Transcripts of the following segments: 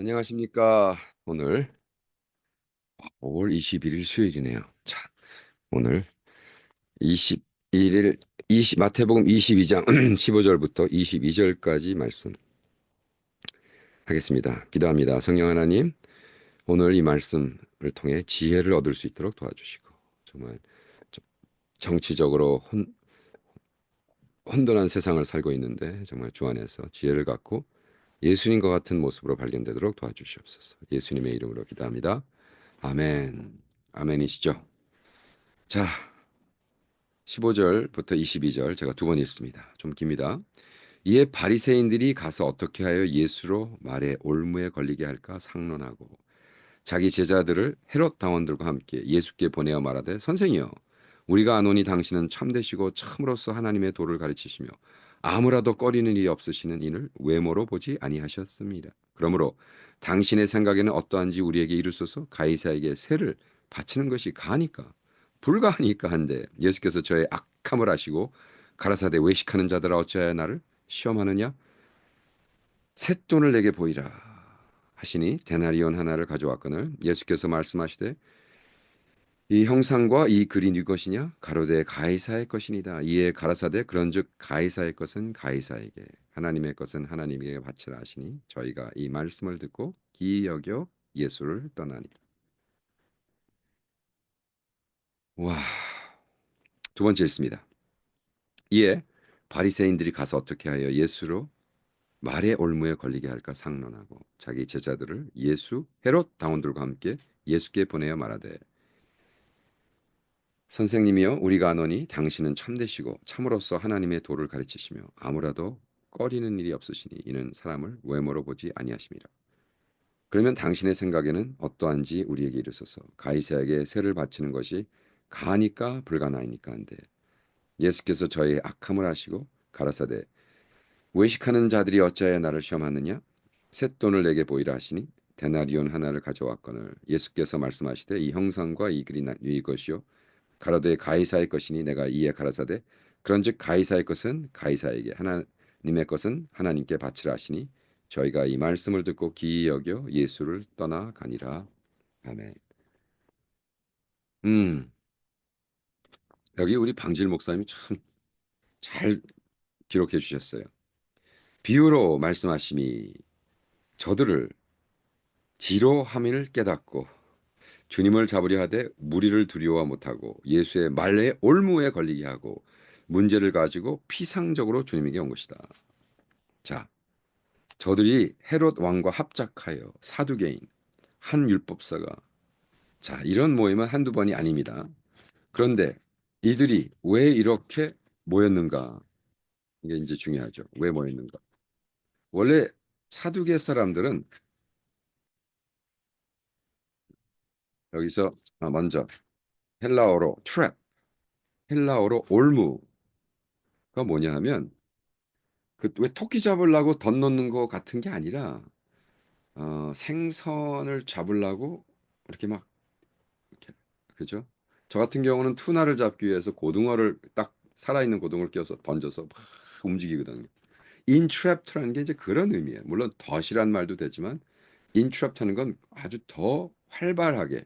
안녕하십니까. 오늘 5월 21일 수요일이네요. 자, 오늘 21일 마태복음 22장 15절부터 22절까지 말씀하겠습니다. 기도합니다. 성령 하나님, 오늘 이 말씀을 통해 지혜를 얻을 수 있도록 도와주시고 정말 정치적으로 혼돈한 세상을 살고 있는데 정말 주 안에서 지혜를 갖고 예수님과 같은 모습으로 발견되도록 도와주시옵소서. 예수님의 이름으로 기도합니다. 아멘. 아멘이시죠? 자, 15절부터 22절 제가 두 번 읽습니다. 좀 깁니다. 이에 바리새인들이 가서 어떻게 하여 예수로 말에 올무에 걸리게 할까 상론하고 자기 제자들을 헤롯 당원들과 함께 예수께 보내어 말하되 선생이여 우리가 아노니 당신은 참되시고 참으로서 하나님의 도를 가르치시며 아무라도 꺼리는 일이 없으시는 이를 외모로 보지 아니하셨습니다. 그러므로 당신의 생각에는 어떠한지 우리에게 이르소서. 가이사에게 세를 바치는 것이 가하니까 불가하니까 한데 예수께서 저의 악함을 아시고 가라사대 외식하는 자들아 어찌하여 나를 시험하느냐 쇳돈을 내게 보이라 하시니 데나리온 하나를 가져왔거늘 예수께서 말씀하시되 이 형상과 이 글이 네 것이냐 가로되 가이사의 것이니이다. 이에 가라사대 그런즉 가이사의 것은 가이사에게 하나님의 것은 하나님에게 바치라 하시니 저희가 이 말씀을 듣고 기이 여겨 예수를 떠나니. 와, 두 번째 읽습니다. 이에 바리새인들이 가서 어떻게 하여 예수로 말의 올무에 걸리게 할까 상론하고 자기 제자들을 헤롯 당원들과 함께 예수께 보내어 말하되 선생님이여 우리가 아노니 당신은 참되시고 참으로서 하나님의 도를 가르치시며 아무라도 꺼리는 일이 없으시니 이는 사람을 외모로 보지 아니하심이라. 그러면 당신의 생각에는 어떠한지 우리에게 이르소서. 가이사에게 세를 바치는 것이 가하니까 불가나이니까 한데 예수께서 저의 악함을 아시고 가라사대 외식하는 자들이 어찌하여 나를 시험하느냐 쇳돈을 내게 보이라 하시니 데나리온 하나를 가져왔거늘 예수께서 말씀하시되 이 형상과 이 글이 네 것이요 가로되 가이사의 것이니 내가 이에 가라사대 그런즉 가이사의 것은 가이사에게 하나님의 것은 하나님께 바치라 하시니 저희가 이 말씀을 듣고 기이 여겨 예수를 떠나가니라. 아멘. 음, 여기 우리 방질 목사님이 참 잘 기록해 주셨어요. 비유로 말씀하심이 저들을 지로함을 깨닫고 주님을 잡으려 하되 무리를 두려워 못하고 예수의 말에 올무에 걸리게 하고 문제를 가지고 피상적으로 주님에게 온 것이다. 자, 저들이 헤롯 왕과 합작하여 사두개인 한 율법사가 자 이런 모임은 한두 번이 아닙니다. 그런데 이들이 왜 이렇게 모였는가? 이게 이제 중요하죠. 왜 모였는가? 원래 사두개 사람들은 여기서 먼저 헬라어로 트랩, 헬라어로 올무가 뭐냐 하면 그 왜 토끼 잡으려고 덧 넣는 거 같은 게 아니라 생선을 잡으려고 이렇게 막 이렇게 그죠? 저 같은 경우는 투나를 잡기 위해서 고등어를 딱 살아있는 고등어를 끼워서 던져서 막 움직이거든요. 인트랩트라는 게 이제 그런 의미예요. 물론 덫이란 말도 되지만 인트랩트는 건 아주 더 활발하게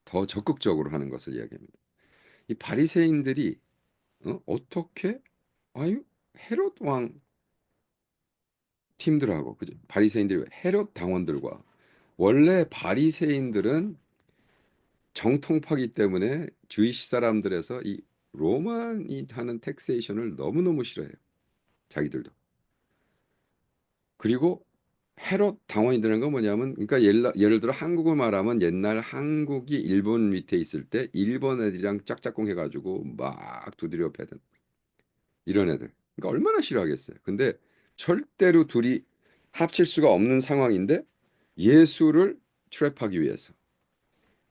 더 적극적으로 하는 것을 이야기합니다. 이 바리새인들이 어떻게 아유 헤롯 왕 팀들하고 그죠? 바리새인들이 헤롯 당원들과 원래 바리새인들은 정통파기 때문에 주이시 사람들에서 이 로만이 하는 텍세이션을 너무너무 싫어해요. 자기들도. 그리고 헤롯 당원이 되는 건 뭐냐면 그러니까 예를 들어 한국을 말하면 옛날 한국이 일본 밑에 있을 때 일본 애들이랑 짝짝꿍 해가지고 막 두드려 패든 이런 애들. 그러니까 얼마나 싫어하겠어요. 근데 절대로 둘이 합칠 수가 없는 상황인데 예수를 트랩하기 위해서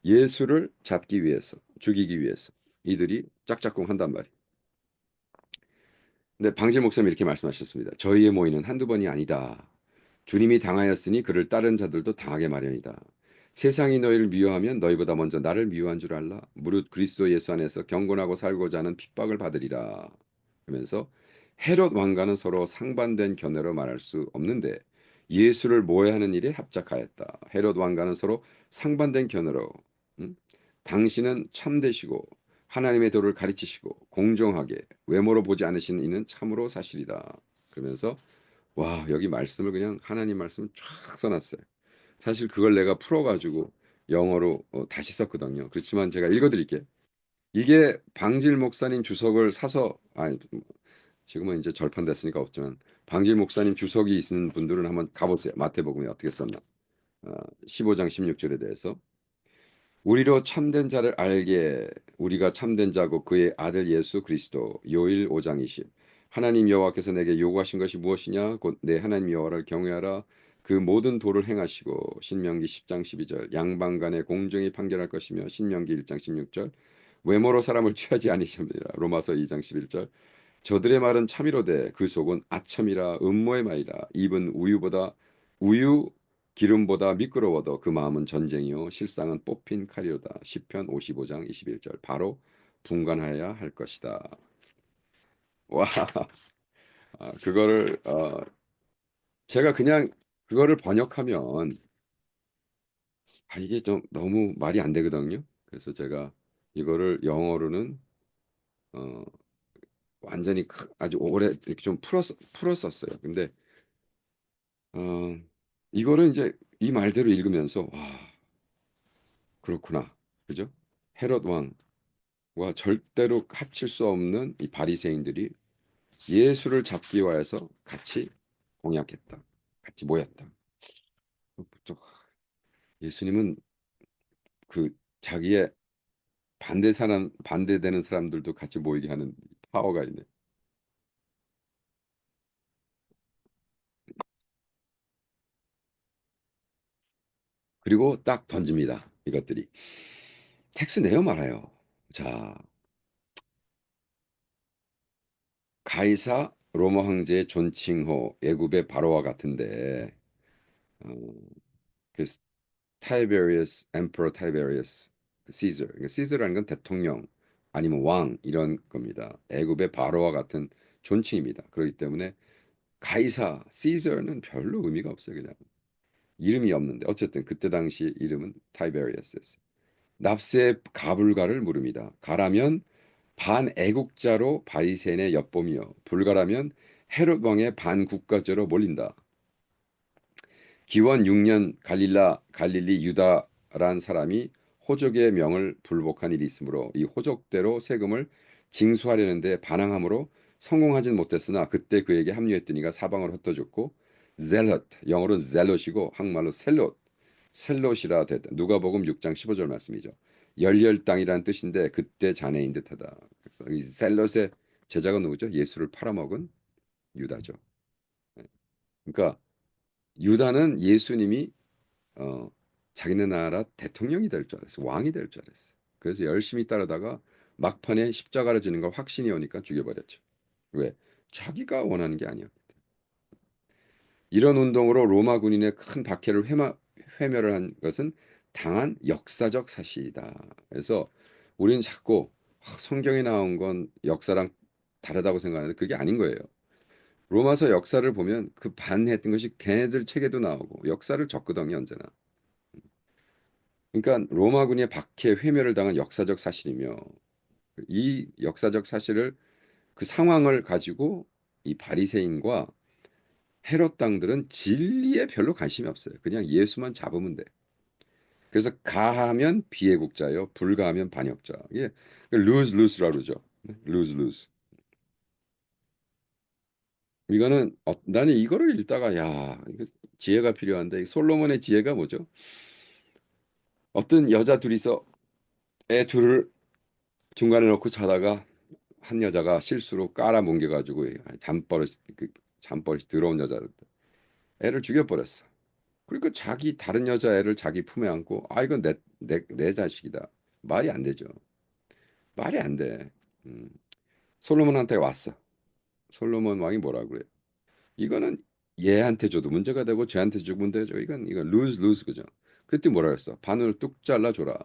예수를 잡기 위해서 죽이기 위해서 이들이 짝짝꿍 한단 말이에요. 근데 방실 목사님이 이렇게 말씀하셨습니다. 저희의 모의는 한두 번이 아니다. 주님이 당하였으니 그를 따른 자들도 당하게 마련이다. 세상이 너희를 미워하면 너희보다 먼저 나를 미워한 줄 알라. 무릇 그리스도 예수 안에서 경건하고 살고자 하는 핍박을 받으리라. 하면서 헤롯 왕과는 서로 상반된 견해로 말할 수 없는데 예수를 모해하는 일에 합작하였다. 헤롯 왕과는 서로 상반된 견해로 음? 당신은 참되시고 하나님의 도를 가르치시고 공정하게 외모로 보지 않으신 이는 참으로 사실이다. 그러면서 와 여기 말씀을 그냥 하나님 말씀을 쫙 써놨어요. 사실 그걸 내가 풀어가지고 영어로 다시 썼거든요. 그렇지만 제가 읽어드릴게요. 이게 방질 목사님 주석을 사서 아니 지금은 이제 절판됐으니까 없지만 방질 목사님 주석이 있는 분들은 한번 가보세요. 마태복음에 어떻게 썼나. 15장 16절에 대해서 우리로 참된 자를 알게 우리가 참된 자고 그의 아들 예수 그리스도 요일 5장 20 하나님 여호와께서 내게 요구하신 것이 무엇이냐 곧 내 하나님 여호와를 경외하라 그 모든 도를 행하시고 신명기 10장 12절 양방간에 공정히 판결할 것이며 신명기 1장 16절 외모로 사람을 취하지 아니하시니라 로마서 2장 11절 저들의 말은 참이로되 그 속은 아첨이라 음모의 말이라 입은 우유 기름보다 미끄러워도 그 마음은 전쟁이요 실상은 뽑힌 칼이로다. 시편 55장 21절 바로 분간하여야 할 것이다. 와, 그거를 제가 그냥 그거를 번역하면 이게 좀 너무 말이 안 되거든요. 그래서 제가 이거를 영어로는 어, 완전히 아주 오래 이렇게 좀 풀었었어요. 근데 어, 이거를 이제 이 말대로 읽으면서 와 그렇구나, 그죠? 헤롯 왕과 절대로 합칠 수 없는 이 바리새인들이 예수를 잡기 위해서 같이 공약했다, 같이 모였다. 또 예수님은 그 자기의 반대되는 사람들도 같이 모이게 하는 파워가 있네. 그리고 딱 던집니다. 이것들이 텍스 내어 말아요. 자, 가이사 로마 황제의 존칭호 애굽의 바로와 같은데 어, 그 타이베리어스 엠퍼러 타이베리어스 시저 그러니까 시저라는 건 대통령 아니면 왕 이런 겁니다. 애굽의 바로와 같은 존칭입니다. 그렇기 때문에 가이사 시저는 별로 의미가 없어요. 그냥 이름이 없는데 어쨌든 그때 당시 이름은 타이베리어스였어요. 납세 가불가를 물음이다. 가라면 반애국자로 바리새인의 엿보며 불가라면 헤롯 왕의 반국가죄로 몰린다. 기원 6년 갈릴리 유다란 사람이 호족의 명을 불복한 일이 있으므로 이 호족대로 세금을 징수하려는데 반항함으로 성공하진 못했으나 그때 그에게 합류했더니가 사방을 흩어졌고 젤럿 영어로는 젤롯이고 한국말로 셀롯이라 됐다. 누가복음 6장 15절 말씀이죠. 열렬땅이라는 뜻인데 그때 자네인 듯하다. 그래서 이 셀롯의 제자가 누구죠? 예수를 팔아먹은 유다죠. 네. 그러니까 유다는 예수님이 어, 자기네 나라 대통령이 될 줄 알았어. 왕이 될 줄 알았어. 그래서 열심히 따르다가 막판에 십자가를 지는 걸 확신이 오니까 죽여버렸죠. 왜? 자기가 원하는 게 아니야. 이런 운동으로 로마 군인의 큰 박해를 회멸을 한 것은 당한 역사적 사실이다. 그래서 우리는 자꾸 성경에 나온 건 역사랑 다르다고 생각하는데 그게 아닌 거예요. 로마서 역사를 보면 그 반했던 것이 걔네들 책에도 나오고 역사를 적거든요, 언제나. 그러니까 로마군의 박해 회멸을 당한 역사적 사실이며 이 역사적 사실을 그 상황을 가지고 이 바리새인과 헤롯 당들은 진리에 별로 관심이 없어요. 그냥 예수만 잡으면 돼. 그래서 가하면 비애국자요, 불가하면 반역자. 이게 lose lose라고 그러죠. lose lose. 이거는 나는 이거를 읽다가 야, 이거 지혜가 필요한데 솔로몬의 지혜가 뭐죠? 어떤 여자 둘이서 애 둘을 중간에 놓고 자다가 한 여자가 실수로 깔아뭉개가지고 잠버릇이 들어온 여자 애를 죽여버렸어. 그러니까 자기 다른 여자 애를 자기 품에 안고 이건 내 자식이다. 말이 안 되죠. 말이 안 돼. 음. 솔로몬한테 왔어. 솔로몬 왕이 뭐라 그래? 이거는 얘한테 줘도 문제가 되고 쟤한테 주고 문제가 되고 이건 lose 그죠? 그랬더니 뭐라 그랬어? 반으로 뚝 잘라줘라.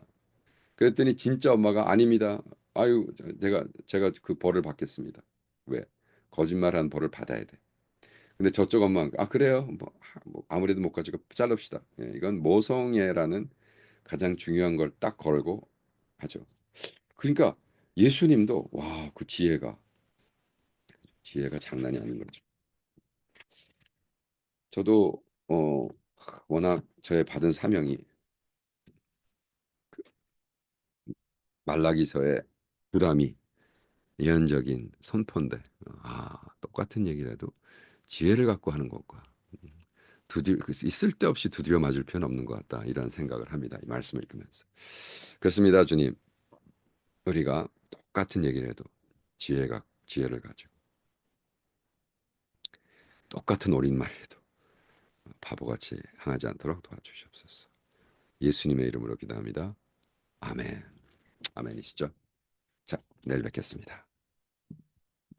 그랬더니 진짜 엄마가 아닙니다. 아유 제가 그 벌을 받겠습니다. 왜? 거짓말한 벌을 받아야 돼. 근데 저쪽 엄마 아 그래요 뭐 아무래도 못 가지고 자릅시다. 예, 이건 모성애라는 가장 중요한 걸 딱 걸고 하죠. 그러니까 예수님도 와 그 지혜가 장난이 아닌 거죠. 저도 워낙 저의 받은 사명이 말라기서의 부담이 예언적인 선포인데 똑같은 얘기라도 지혜를 갖고 하는 것과 쓸데없이 두드려 맞을 필요는 없는 것 같다 이런 생각을 합니다. 이 말씀을 읽으면서 그렇습니다. 주님 우리가 똑같은 얘기를 해도 지혜를 가지고 똑같은 옳은말해도 바보같이 항하지 않도록 도와주시옵소서. 예수님의 이름으로 기도합니다. 아멘. 아멘이시죠? 자, 내일 뵙겠습니다.